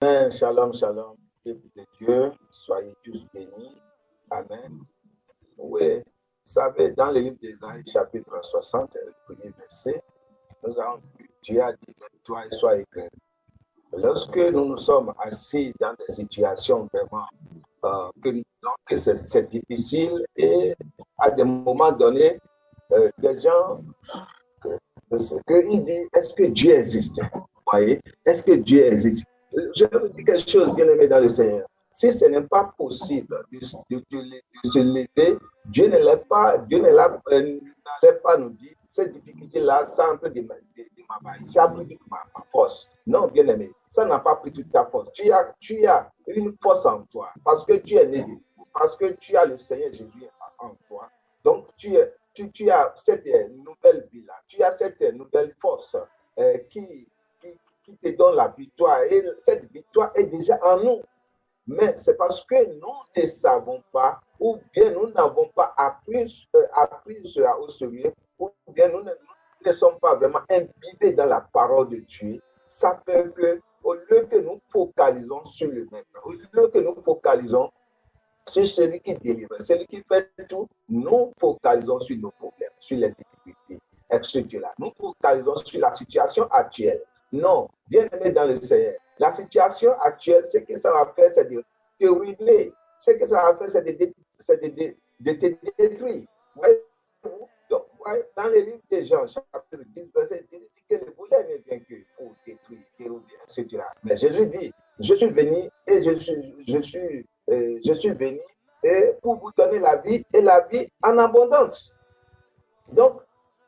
Shalom, shalom. Peuple de Dieu, soyez tous bénis. Amen. Oui, vous savez, dans le livre d'Ésaïe, chapitre 60, le premier verset, nous avons vu, Dieu a dit, toi et sois éclairé. Lorsque nous nous sommes assis dans des situations vraiment que c'est difficile et à des moments donnés, des gens, ils disent, est-ce que Dieu existe? Vous voyez? Est-ce que Dieu existe? Je vais vous dire quelque chose, bien aimé dans le Seigneur. Si ce n'est pas possible de se lever, Dieu n'allait pas nous dire cette difficulté-là, ça a pris de ma main, ça a pris de ma force. Non, bien aimé, ça n'a pas pris toute ta force. Tu as une force en toi parce que tu es né de Dieu, parce que tu as le Seigneur Jésus en toi. Donc, tu as cette nouvelle vie-là, tu as cette nouvelle force qui te donne la victoire. Et cette victoire est déjà en nous. Mais c'est parce que nous ne savons pas, ou bien nous n'avons pas appris cela au sérieux, ou bien nous ne sommes pas vraiment imbibés dans la parole de Dieu. Ça fait que, au lieu que nous focalisons sur le maître, au lieu que nous focalisons sur celui qui délivre, celui qui fait tout, nous focalisons sur nos problèmes, sur les difficultés, etc. Nous focalisons sur la situation actuelle. Non, bien aimé dans le Seigneur, la situation actuelle, ce que ça va faire, c'est de te ruiner. Ce que ça va faire, c'est de te détruire. Donc, dans le livre de Jean, chapitre 10, verset 10, il dit que le volet ne vient que pour détruire, dérober, etc. Mais Jésus dit, je suis venu et je suis venu pour vous donner la vie et la vie en abondance. Donc,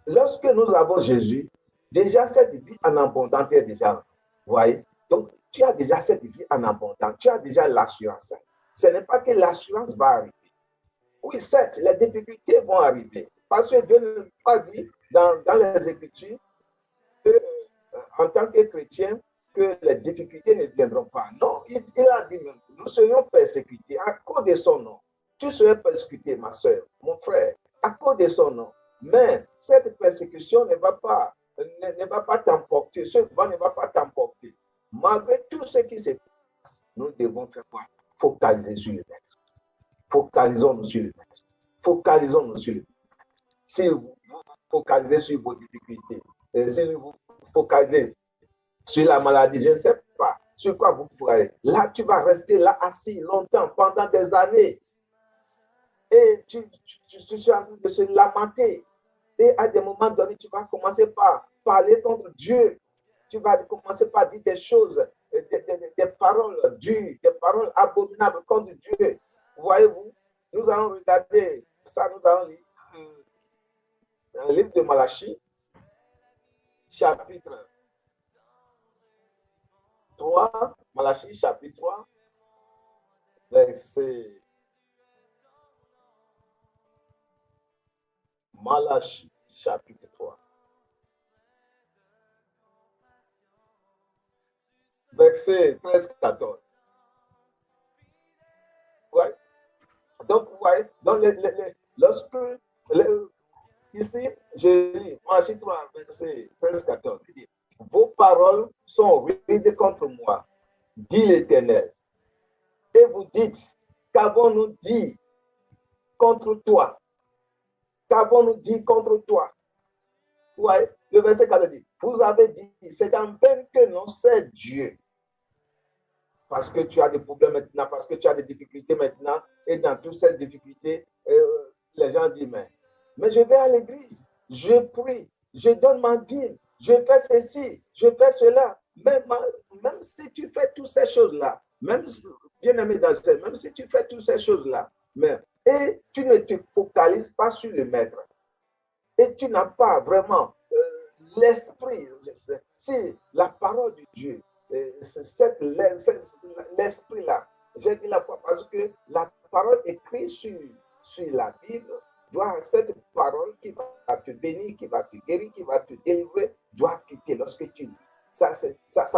lorsque nous avons Jésus, déjà cette vie en abondance est déjà, vous voyez. Donc, tu as déjà cette vie en abondance, tu as déjà l'assurance. Ce n'est pas que l'assurance va arriver. Oui, certes, les difficultés vont arriver. Parce que Dieu ne pas dit dans les Écritures que, en tant que chrétien, que les difficultés ne viendront pas. Non, il a dit même, nous serions persécutés à cause de son nom. Tu serais persécuté, ma soeur, mon frère, à cause de son nom. Mais cette persécution ne va pas t'emporter, ce vent ne va pas t'emporter. Malgré tout ce qui se passe, nous devons faire quoi? Focaliser sur le maître. Focalisons-nous sur le maître. Focalisons-nous sur le maître. Si vous focalisez sur vos difficultés, si vous focalisez sur la maladie, je ne sais pas sur quoi vous pourrez. Là, tu vas rester là assis longtemps, pendant des années. Et tu es en train de se lamenter. Et à des moments donnés, tu vas commencer par parler contre Dieu. Tu vas commencer par dire des choses, des paroles dures, des paroles abominables contre Dieu. Voyez-vous, nous allons regarder ça, nous allons lire un livre de Malachie, chapitre 3, Malachie, chapitre 3, verset. Malachie, chapitre 3. Verset 13-14. Ouais. Donc, ouais, lorsque, ici, je lis, Malachie 3, verset 13-14. Vos paroles sont rudes contre moi, dit l'Éternel. Et vous dites, qu'avons-nous dit contre toi? Qu'avons-nous dit contre toi? Ouais, le verset 4 dit, vous avez dit, c'est en peine que non c'est Dieu. Parce que tu as des problèmes maintenant, parce que tu as des difficultés maintenant, et dans toutes ces difficultés, les gens disent, mais je vais à l'église, je prie, je donne ma dîme, je fais ceci, je fais cela. Même si tu fais toutes ces choses-là, même bien aimé dans le même si tu fais toutes ces choses-là, et tu ne te focalises pas sur le maître, et tu n'as pas vraiment l'esprit, si la parole de Dieu, l'esprit-là, j'ai dit la fois parce que la parole écrite sur la Bible, cette parole qui va te bénir, qui va te guérir, qui va te délivrer, doit quitter lorsque tu lis. Ça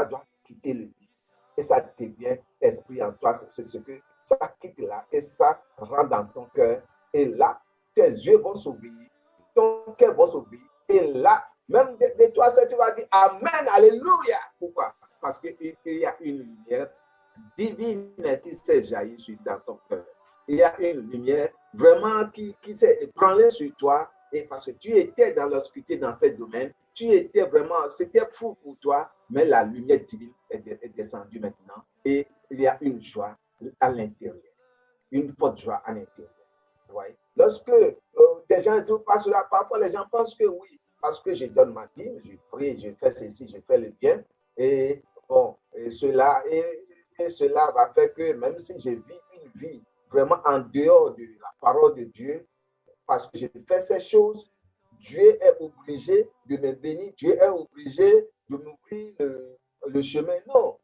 doit quitter le lit. Et ça devient esprit en toi. C'est ce que ça quitte là et ça rentre dans ton cœur. Et là, tes yeux vont s'ouvrir, ton cœur va s'ouvrir. Et là, même de toi, tu vas dire Amen, Alléluia. Pourquoi? Parce qu'il y a une lumière divine qui s'est jaillie dans ton cœur. Il y a une lumière vraiment qui s'est ébranlée sur toi, et parce que tu étais dans l'obscurité dans ce domaine, tu étais vraiment, c'était fou pour toi, mais la lumière divine est descendue maintenant, et il y a une joie à l'intérieur, une forte joie à l'intérieur. Ouais. Lorsque des gens ne pas cela, parfois les gens pensent que oui, parce que je donne ma dîme, je prie, je fais ceci, je fais le bien, et bon, et cela va faire que même si je vis une vie vraiment en dehors de la parole de Dieu, parce que je fais ces choses, Dieu est obligé de me bénir, Dieu est obligé de m'ouvrir le chemin. Non,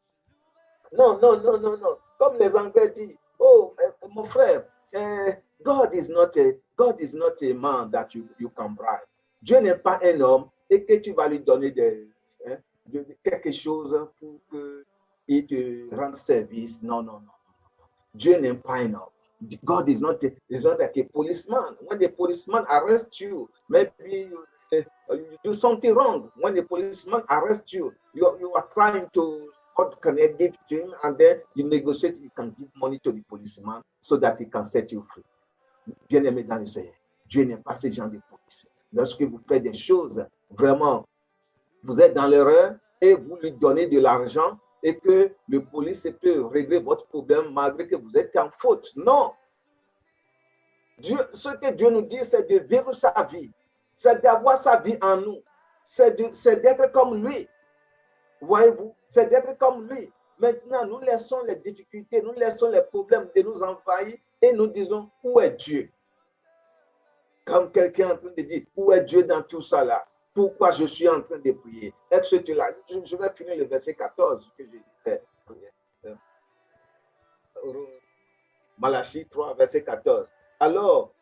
non, non, non, non, non. Comme les Anglais disent, oh, mon frère, God is not a man that you can bribe. Dieu n'est pas un homme et que tu vas lui donner quelque chose pour qu'il te rende service. Non, non, non. Dieu n'est pas un homme. God is not like a policeman. When the policeman arrests you, maybe you do something wrong. When the policeman arrests you, you are trying to, what can I give to him? And then you negotiate, you can give money to the policeman so that he can set you free. Bien-aimé dans le Seigneur, Dieu n'est pas ce genre de police. Lorsque vous faites des choses, vraiment, vous êtes dans l'erreur et vous lui donnez de l'argent et que le police peut régler votre problème malgré que vous êtes en faute. Non. Dieu, ce que Dieu nous dit, c'est de vivre sa vie. C'est d'avoir sa vie en nous. C'est d'être comme lui. Voyez-vous, c'est d'être comme lui. Maintenant, nous laissons les difficultés, nous laissons les problèmes de nous envahir et nous disons, où est Dieu? Comme quelqu'un est en train de dire, où est Dieu dans tout ça là? Pourquoi je suis en train de prier? Est-ce que tu l'as? Je vais finir le verset 14 que je disais. Malachie 3, verset 14. Alors,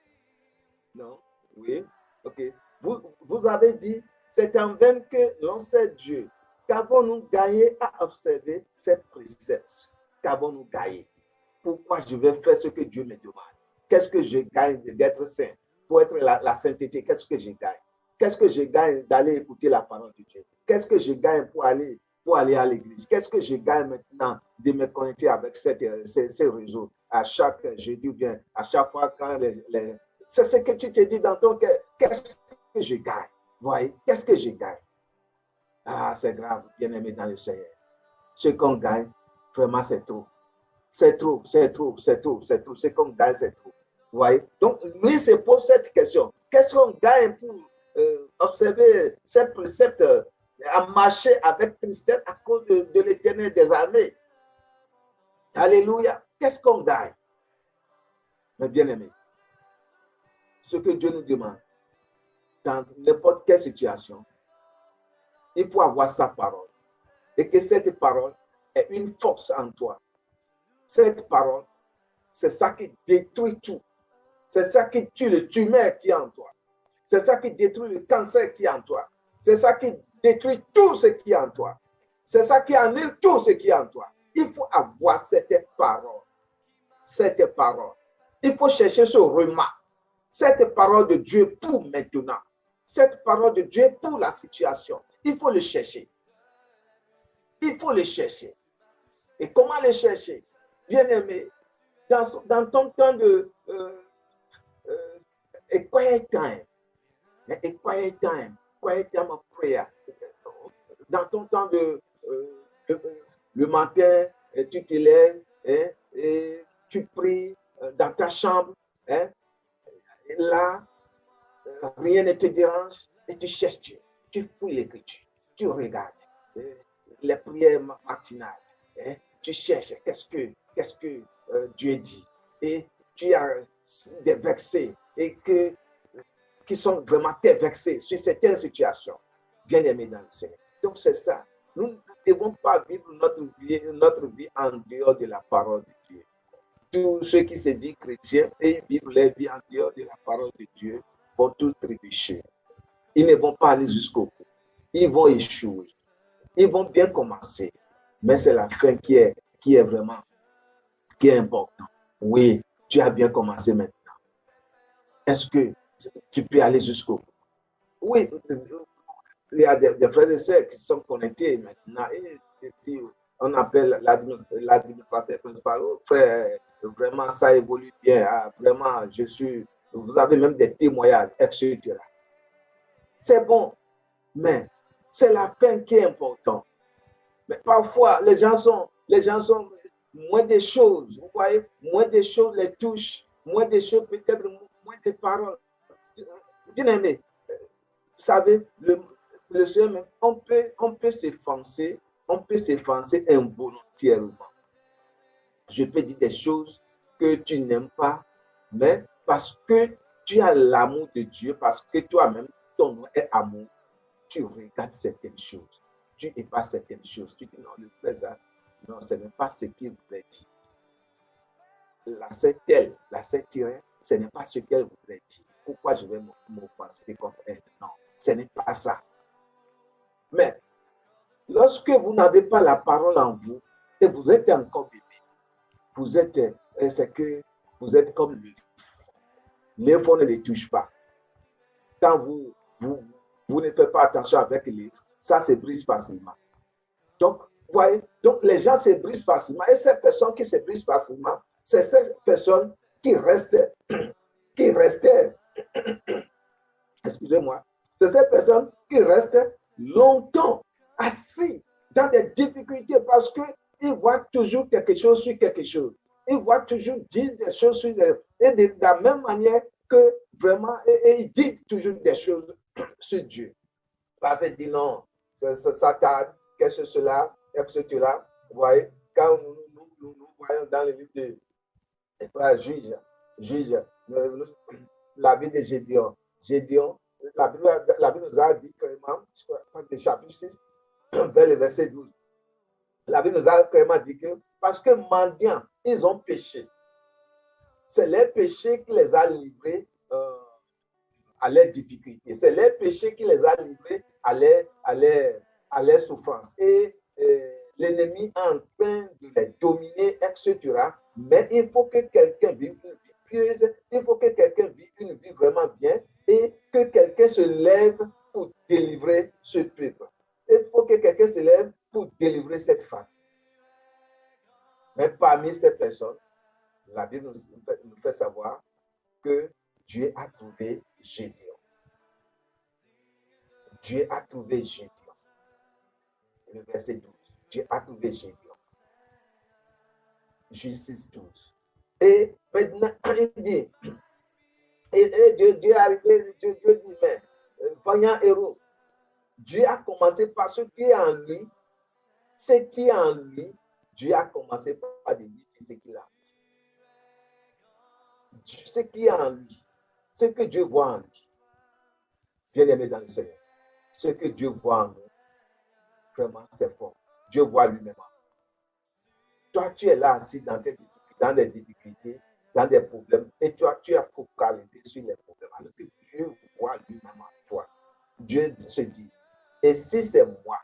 non, oui, ok. Vous avez dit, c'est en vain que l'on sait Dieu. Qu'avons-nous gagné à observer ces préceptes? Qu'avons-nous gagné? Pourquoi je vais faire ce que Dieu me demande? Qu'est-ce que je gagne d'être saint? Pour être la sainteté, qu'est-ce que je gagne? Qu'est-ce que je gagne d'aller écouter la parole de Dieu? Qu'est-ce que je gagne pour aller à l'église? Qu'est-ce que je gagne maintenant de me connecter avec ces réseaux à chaque jeudi ou bien à chaque fois quand c'est ce que tu te dis dans ton cœur. Qu'est-ce que je gagne? Voyez, qu'est-ce que je gagne? Ah, c'est grave, bien-aimé dans le Seigneur. Ce qu'on gagne, vraiment, c'est trop. C'est trop, c'est trop, c'est trop, c'est trop. Ce qu'on gagne, c'est trop. Vous voyez? Donc, lui se pose cette question. Qu'est-ce qu'on gagne pour observer ces préceptes à marcher avec tristesse à cause de l'Éternel des armées? Alléluia. Qu'est-ce qu'on gagne? Mais bien aimé, ce que Dieu nous demande, dans n'importe quelle situation, il faut avoir sa parole. Et que cette parole est une force en toi. Cette parole, c'est ça qui détruit tout. C'est ça qui tue le tumeur qui est en toi. C'est ça qui détruit le cancer qui est en toi. C'est ça qui détruit tout ce qui est en toi. C'est ça qui annule tout ce qui est en toi. Il faut avoir cette parole. Cette parole. Il faut chercher ce remarque. Cette parole de Dieu pour maintenant. Cette parole de Dieu pour la situation. Il faut le chercher. Il faut le chercher. Et comment le chercher? Bien-aimé, dans ton temps de a quiet time of prayer. Dans ton temps le matin, tu te lèves et tu pries dans ta chambre. Et là, rien ne te dérange et tu cherches Dieu. Tu fouilles l'écriture. Tu regardes les prières matinales. Tu cherches qu'est-ce que Dieu dit. Et tu as des versets et qui sont vraiment tes versets sur certaines situations. Bien aimé dans le Seigneur. Donc c'est ça. Nous ne devons pas vivre notre vie en dehors de la parole de Dieu. Tous ceux qui se disent chrétiens et vivent leur vie en dehors de la parole de Dieu vont tous trébucher. Ils ne vont pas aller jusqu'au bout. Ils vont échouer. Ils vont bien commencer. Mais c'est la fin qui est vraiment importante. Oui, tu as bien commencé maintenant. Est-ce que tu peux aller jusqu'au bout? Oui, il y a des frères et sœurs qui sont connectés maintenant et disent, on appelle l'administrateur principal. Oh, frère, vraiment, ça évolue bien. Ah, vraiment, vous avez même des témoignages, etc. C'est bon, mais c'est la peine qui est importante. Mais parfois, les gens sont moins des choses, vous voyez, moins des choses les touchent, moins des choses, peut-être moins des paroles. Bien aimé, vous savez, le Seigneur, on peut s'effancer involontairement. Je peux dire des choses que tu n'aimes pas, mais parce que tu as l'amour de Dieu, parce que toi-même, ton nom est amour, tu regardes certaines choses, tu effaces certaines choses, tu dis non, le présent, non, ce n'est pas ce qu'il voulait dire. La septième, ce n'est pas ce qu'elle voulait dire. Pourquoi je vais m'offenser contre elle? Non, ce n'est pas ça. Mais lorsque vous n'avez pas la parole en vous et vous êtes encore bébé, c'est que vous êtes comme lui. L'œuf, on ne les touche pas. Quand vous ne faites pas attention avec l'œuf, ça se brise facilement. Donc, vous voyez, donc les gens se brisent facilement. Et ces personnes qui se brisent facilement, c'est ces personnes qui restaient, excusez-moi, c'est ces personnes qui restent longtemps assis dans des difficultés parce qu'ils voient toujours quelque chose sur quelque chose. Ils voient toujours dire des choses sur des... Et de la même manière que vraiment, et ils disent toujours des choses sur Dieu. Parce qu'ils disent non, ça tarde, qu'est-ce que cela, etc. Vous voyez, quand nous voyons dans le livre de juge, la vie de Gédéon. La Bible nous a dit clairement, je crois que chapitre 6, vers le verset 12, la Bible nous a clairement dit que parce que mendiants, ils ont péché. C'est les péchés qui les a livrés à leurs difficultés. C'est les péchés qui les a livrés à leur souffrance. Et l'ennemi est en train de les dominer, etc. Mais il faut que quelqu'un vive une vie pieuse, il faut que quelqu'un vive une vie vraiment bien et que quelqu'un se lève pour délivrer ce peuple. Il faut que quelqu'un se lève pour délivrer cette femme. Mais parmi ces personnes, la Bible nous fait savoir que Dieu a trouvé Gédéon. Dieu a trouvé Gédéon. Le verset 12. Dieu a trouvé Gédéon. Juge 6, 12. Et maintenant, il dit, et Dieu est arrivé, Dieu dit, mais vaillant héros, Dieu a commencé par ce qui est en lui, ce qui est en lui, Dieu a commencé par lui dire ce qu'il a. Ce qui est en lui, ce que Dieu voit en lui. Bien aimé dans le Seigneur, ce que Dieu voit en nous, vraiment, c'est fort. Dieu voit lui-même. Toi, tu es là assis dans des difficultés, dans des problèmes, et tu as focalisé sur les problèmes. Alors que Dieu voit lui-même en toi. Dieu se dit, et si c'est moi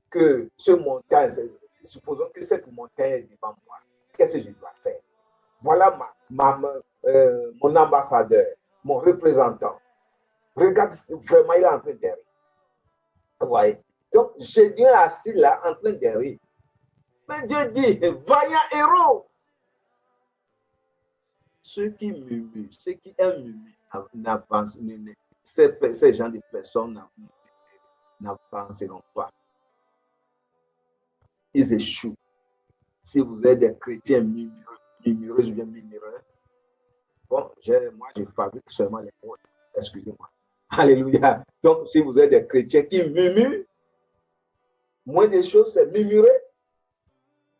que ce montagne, supposons que cette montagne est devant moi, qu'est-ce que je dois faire? Voilà mon ambassadeur, mon représentant. Regarde, vraiment, il est en train de rire. Ouais. Donc, Gédéon est assis là, en train de rire. Mais Dieu dit, vaillant héros. Ceux qui murmurent, ceux qui aiment n'avancent, ces gens de personnes n'avanceront pas. Ils échouent. Si vous êtes des chrétiens murmureux, je viens murmureux. Bon, moi, je fabrique seulement les mots. Excusez-moi. Alléluia. Donc, si vous êtes des chrétiens qui murmurent, moins des choses, c'est murmurer.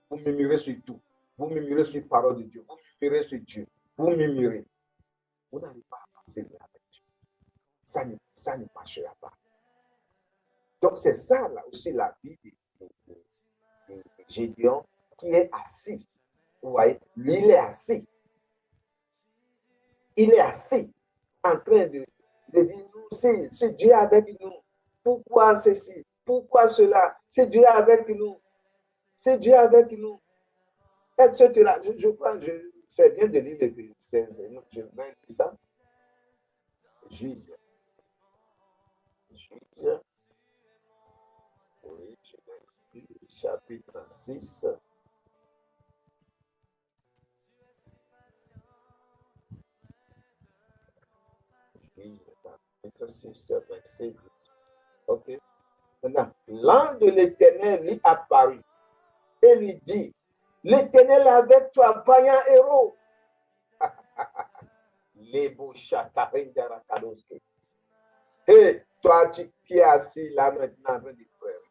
Vous murmurez sur tout. Vous murmurez sur la parole de Dieu. Vous murmurez sur Dieu. Vous murmurez. Vous n'allez pas avancer avec Dieu. Ça ne marchera pas. Donc, c'est ça là aussi la vie de Gédéon qui est assis. Vous voyez, lui, il est assis. Il est assis en train de dire, c'est Dieu avec nous. Pourquoi ceci? Pourquoi cela? C'est Dieu avec nous. C'est Dieu avec nous. Etc. Je crois, c'est bien de lire le je vais dire ça. Juge. Oui, je vais chapitre 6. Chapitre 6, verset 12. Ok. Maintenant, l'ange de l'Éternel lui apparut et lui dit, l'Éternel est avec toi, vaillant héros. Et toi qui es assis là maintenant en train de pleurer,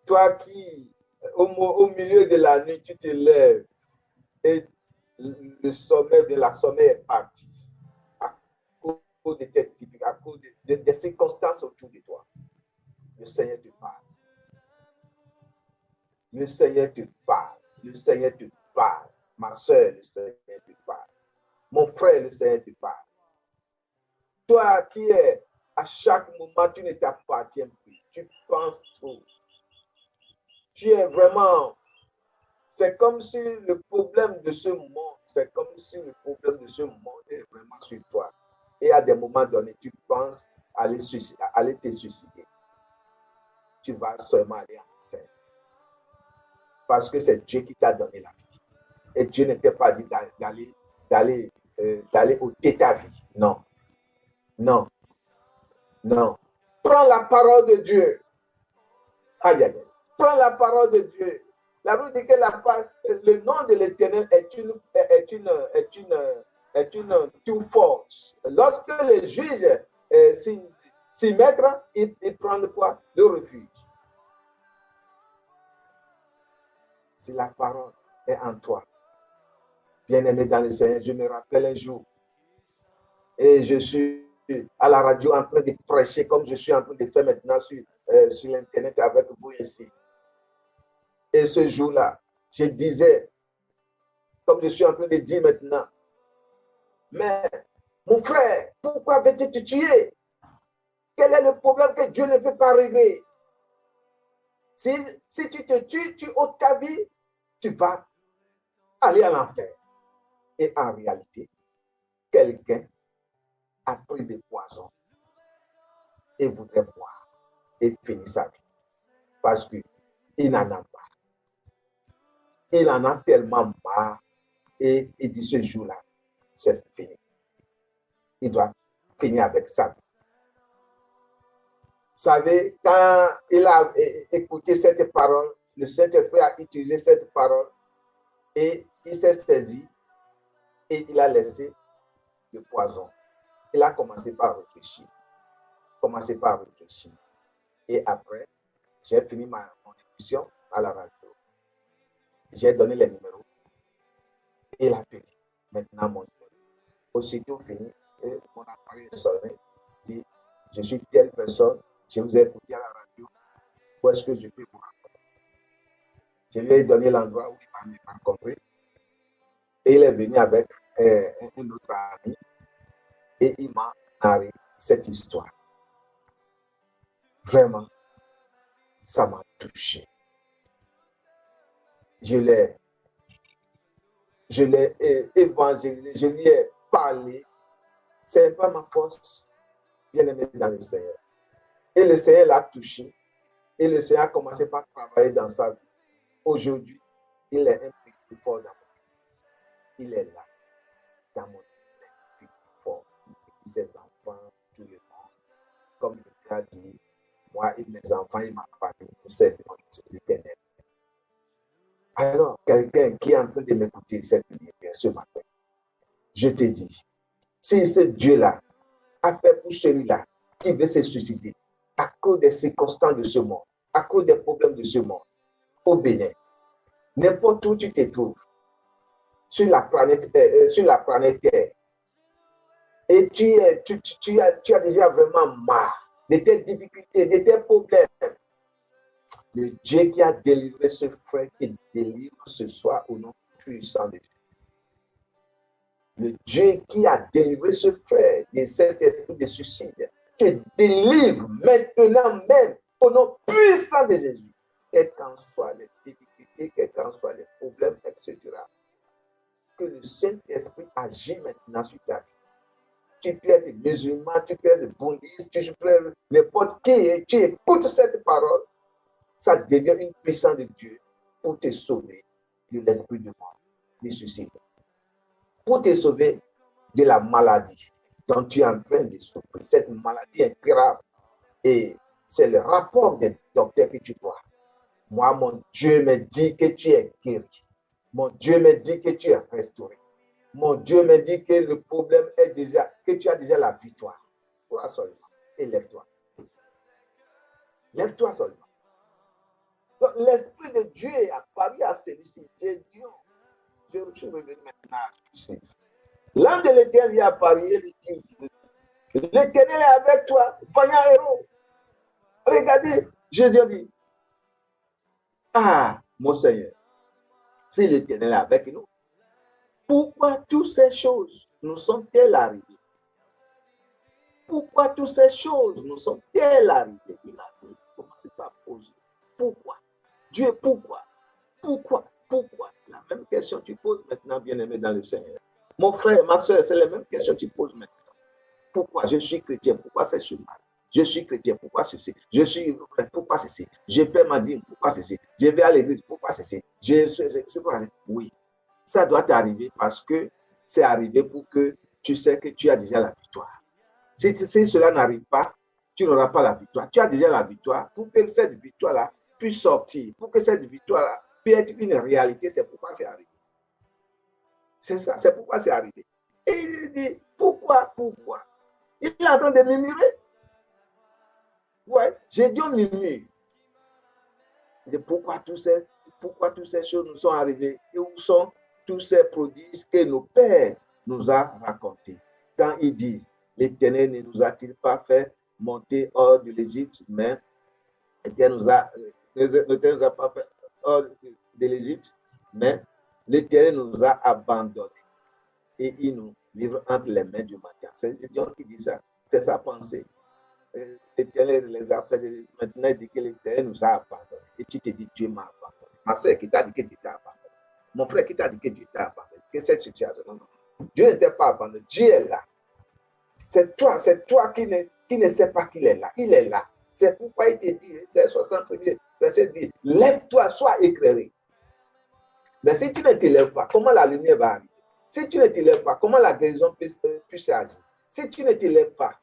toi qui, au milieu de la nuit, tu te lèves et le sommeil de la sommeil est parti à cause de tes typiques, à cause des circonstances autour de toi. Le Seigneur te parle. Le Seigneur te parle. Le Seigneur te parle. Ma soeur, le Seigneur te parle. Mon frère, le Seigneur te parle. Toi qui es, à chaque moment, tu ne t'appartiens plus. Tu penses trop. Tu es vraiment... C'est comme si le problème de ce monde, c'est comme si le problème de ce monde est vraiment sur toi. Et à des moments donnés, tu penses aller te suicider. Tu vas seulement aller en enfer. Parce que c'est Dieu qui t'a donné la vie. Et Dieu ne t'a pas dit d'aller ôter ta vie. Non. Non. Non. Prends la parole de Dieu. Aïe, aïe, aïe. Prends la parole de Dieu. La Bible dit que le nom de l'Éternel est une force. Lorsque les juges s'y mettent, ils prennent quoi? Le refuge. Si la parole est en toi, bien-aimé dans le Seigneur, je me rappelle un jour, et je suis à la radio en train de prêcher comme je suis en train de faire maintenant sur l'Internet avec vous ici. Et ce jour-là, je disais, comme je suis en train de dire maintenant, mais mon frère, pourquoi veux-tu te tuer? Quel est le problème que Dieu ne peut pas régler? Si tu te tues, tu ôtes ta vie, tu vas aller à l'enfer. Et en réalité, quelqu'un a pris des poisons et voudrait boire et finir sa vie. Parce qu'il n'en a pas. Il en a tellement marre et il dit ce jour-là, c'est fini. Il doit finir avec ça. Vous savez, quand il a écouté cette parole, le Saint-Esprit a utilisé cette parole et il s'est saisi et il a laissé le poison. Il a commencé par réfléchir. Et après, j'ai fini mon émission à la radio. J'ai donné les numéros. Et il a appelé. Maintenant, mon numéro. Aussitôt fini, mon appareil est sonné. Dit, je suis telle personne, je vous ai écouté à la radio. Où est-ce que je peux vous rencontrer? Je lui ai donné l'endroit où il m'a rencontré. Et il est venu avec un autre ami. Et il m'a narré cette histoire. Vraiment, ça m'a touché. Je l'ai évangélisé, je lui ai parlé. Ce n'est pas ma force, bien aimé dans le Seigneur. Et le Seigneur l'a touché. Et le Seigneur a commencé par travailler dans sa vie. Aujourd'hui, il est un peu plus fort dans mon vie. Il est là, dans mon vie, plus fort. Il ses enfants, tout le monde. Comme il a dit, moi et mes enfants et ma famille, nous servons l'Éternel. Alors, quelqu'un qui est en train de m'écouter cette nuit, ce matin, je te dis, si ce Dieu-là a fait pour celui-là qui veut se suicider à cause des circonstances de ce monde, à cause des problèmes de ce monde, au Bénin, n'importe où tu te trouves, sur la planète Terre, et tu as déjà vraiment marre de tes difficultés, de tes problèmes, le Dieu qui a délivré ce frère qui délivre ce soir au nom puissant de Dieu. Le Dieu qui a délivré ce frère de cet esprit de suicide, te délivre maintenant même au nom puissant de Jésus. Quelles qu'en soient les difficultés, quels qu'en soient les problèmes, etc. Que le Saint-Esprit agit maintenant sur ta vie. Tu peux être musulman, tu peux être bouddhiste, tu peux être n'importe qui, et tu écoutes cette parole. ça devient une puissance de Dieu pour te sauver de l'esprit de mort, du suicide, pour te sauver de la maladie dont tu es en train de souffrir. Cette maladie incurable. Et c'est le rapport des docteurs que tu vois. Moi, mon Dieu me dit que tu es guéri. Mon Dieu me dit que tu es restauré. Mon Dieu me dit que le problème est déjà, que tu as déjà la victoire. Toi seulement. Et lève-toi. Lève-toi seulement. Donc, l'Esprit de Dieu est apparu à celui-ci. Dieu, je suis revenu maintenant à Jésus. L'ange de l'Éternel est apparu et lui dit, l'Éternel est avec toi, vaillant héros. Regardez, je dis, ah, mon Seigneur, si l'Éternel est avec nous, pourquoi toutes ces choses nous sont-elles arrivées? Pourquoi toutes ces choses nous sont-elles arrivées? Il a commencé par poser. Pourquoi? Dieu, pourquoi? Pourquoi? Pourquoi? La même question que tu poses maintenant, bien-aimé dans le Seigneur. Mon frère, ma soeur, c'est la même question que tu poses maintenant. Pourquoi je suis chrétien? Pourquoi c'est ce mal? Je suis chrétien, pourquoi ceci? Je suis pourquoi ceci? Je paie ma dîme, pourquoi ceci? Je vais à l'église, pourquoi ceci? Oui, ça doit t'arriver parce que c'est arrivé pour que tu sais que tu as déjà la victoire. Si cela n'arrive pas, tu n'auras pas la victoire. Tu as déjà la victoire. Pour que cette victoire-là puisse sortir, pour que cette victoire-là puisse être une réalité, c'est pourquoi c'est arrivé. C'est ça, c'est pourquoi c'est arrivé. Et il dit, pourquoi? Il est en train de murmurer. Ouais, j'ai dit murmure. Pourquoi toutes ces choses nous sont arrivées et où sont tous ces prodiges que nos pères nous ont racontés. Quand ils disent, l'Éternel ne nous a-t-il pas fait monter hors de l'Égypte, mais l'Éternel ne nous a pas fait hors de l'Égypte, mais l'Éternel nous a abandonnés et il nous livre entre les mains du mendiant. C'est Dieu qui dit ça, c'est sa pensée. L'Éternel les a fait, maintenant il dit que l'Éternel nous a abandonnés. Et tu te dis, Dieu m'a abandonné. Ma soeur qui t'a dit que Dieu t'a abandonné. Mon frère qui t'a dit que Dieu t'a abandonné. Que cette situation, non. Dieu ne t'a pas abandonné. Dieu est là. C'est toi qui ne sais pas qu'il est là. Il est là. C'est pourquoi il te dit, c'est 61 verset 10, lève-toi, sois éclairé. Mais si tu ne te lèves pas, comment la lumière va arriver? Si tu ne te lèves pas, comment la guérison peut agir? Si tu ne te lèves pas,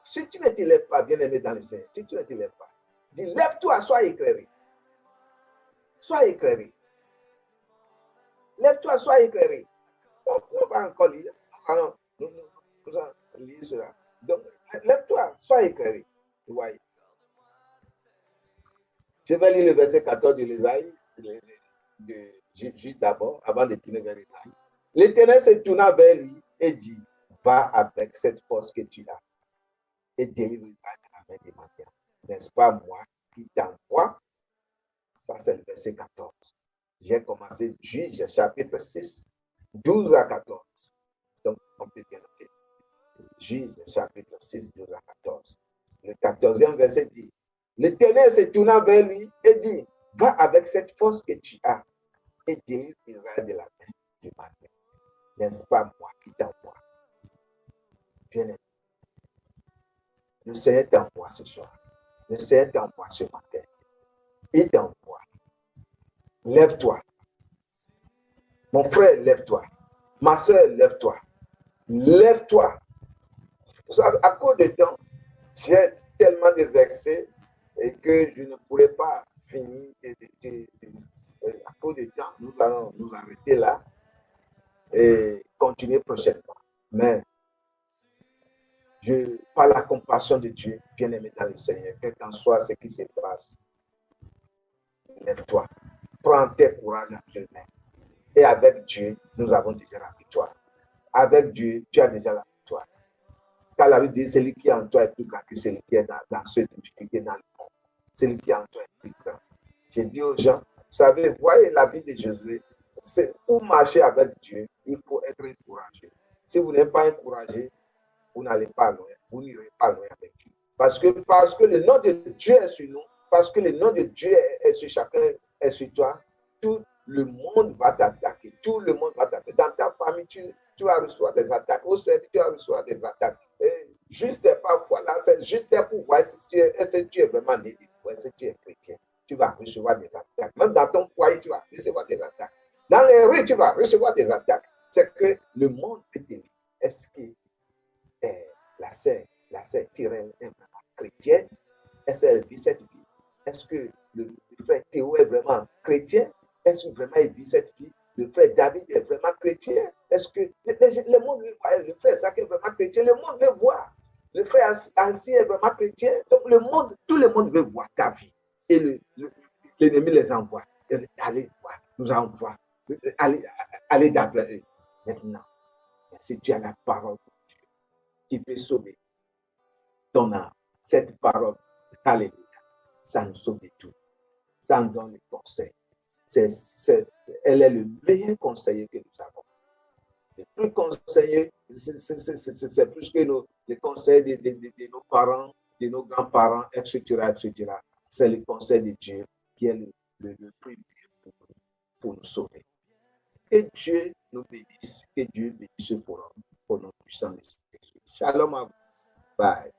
si tu ne te lèves pas, bien-aimé dans le Seigneur, si tu ne te lèves pas, dis, lève-toi, sois éclairé. Sois éclairé. Lève-toi, sois éclairé. On va encore lire. Nous allons lire cela. Donc, lève-toi, sois éclairé. Vous voyez. Je vais lire le verset 14 de l'Ésaïe, juste d'abord, avant de tourner vers l'Ésaïe. L'Éternel se tourna vers lui et dit, va avec cette force que tu as et délivre Israël de la main des mendiants. N'est-ce pas moi qui t'envoie? Ça, c'est le verset 14. J'ai commencé Juge, chapitre 6, 12 à 14. Donc, on peut bien noter. Juge, chapitre 6, 12 à 14. Le 14e verset dit, l'Éternel se tourna vers lui et dit, va avec cette force que tu as et délivre Israël de la main du mendiant. N'est-ce pas moi qui t'envoie? Bien aimé. Le Seigneur t'envoie ce soir. Le Seigneur t'envoie ce matin. Il t'envoie. Lève-toi. Mon frère, lève-toi. Ma soeur, lève-toi. Lève-toi. Vous savez, à cause de temps, j'ai tellement de versets et que je ne pourrais pas finir. À cause de temps, nous allons nous arrêter là et continuer prochainement. Mais par la compassion de Dieu, bien-aimé dans le Seigneur, quel qu'en soit ce qui se passe, lève-toi. Prends tes courages à Dieu. Et avec Dieu, nous avons déjà la victoire. Avec Dieu, tu as déjà la victoire. Car la Bible dit, celui qui est en toi est plus grand que celui qui est dans ceux difficultés dans le monde. Celui qui est en toi est plus grand. J'ai dit aux gens, vous savez, voyez la vie de Jésus. Pour marcher avec Dieu, il faut être encouragé. Si vous n'êtes pas encouragé, vous n'allez pas loin. Vous n'irez pas loin avec Dieu. Parce que le nom de Dieu est sur nous, parce que le nom de Dieu est sur chacun, est sur toi, tout le monde va t'attaquer. Tout le monde va t'attaquer. Dans ta famille, tu vas recevoir des attaques. Au service, tu vas recevoir des attaques. Et juste parfois, là, c'est juste pour voir si tu es vraiment né. Ouais, si tu es chrétien, tu vas recevoir des attaques. Même dans ton foyer, tu vas recevoir des attaques. Dans les rues, tu vas recevoir des attaques. C'est que le monde peut te dire, est-ce que la sœur Tyrène est vraiment chrétienne? Est-ce qu'elle vit cette vie? Est-ce que le frère Théo est vraiment chrétien? Est-ce que vraiment il vit cette vie? Le frère David est vraiment chrétien? Est-ce que le monde veut voir? Le frère Zach est vraiment chrétien? Le monde veut voir. Le frère Alci est vraiment chrétien? Donc tout le monde veut voir ta vie. Et l'ennemi les envoie. Allez voir, nous envoie. Allez d'après eux. Maintenant, si tu as la parole de Dieu qui peut sauver ton âme, cette parole, alléluia, ça nous sauve de tout. Ça nous donne le conseil. Elle est le meilleur conseiller que nous avons. Le plus conseiller, c'est plus que les conseils de nos parents, de nos grands-parents, etc. C'est le conseil de Dieu qui est le plus bien pour nous sauver. Que Dieu nous bénisse, que Dieu bénisse ce forum au nom puissant de Jésus. Shalom à vous. Bye.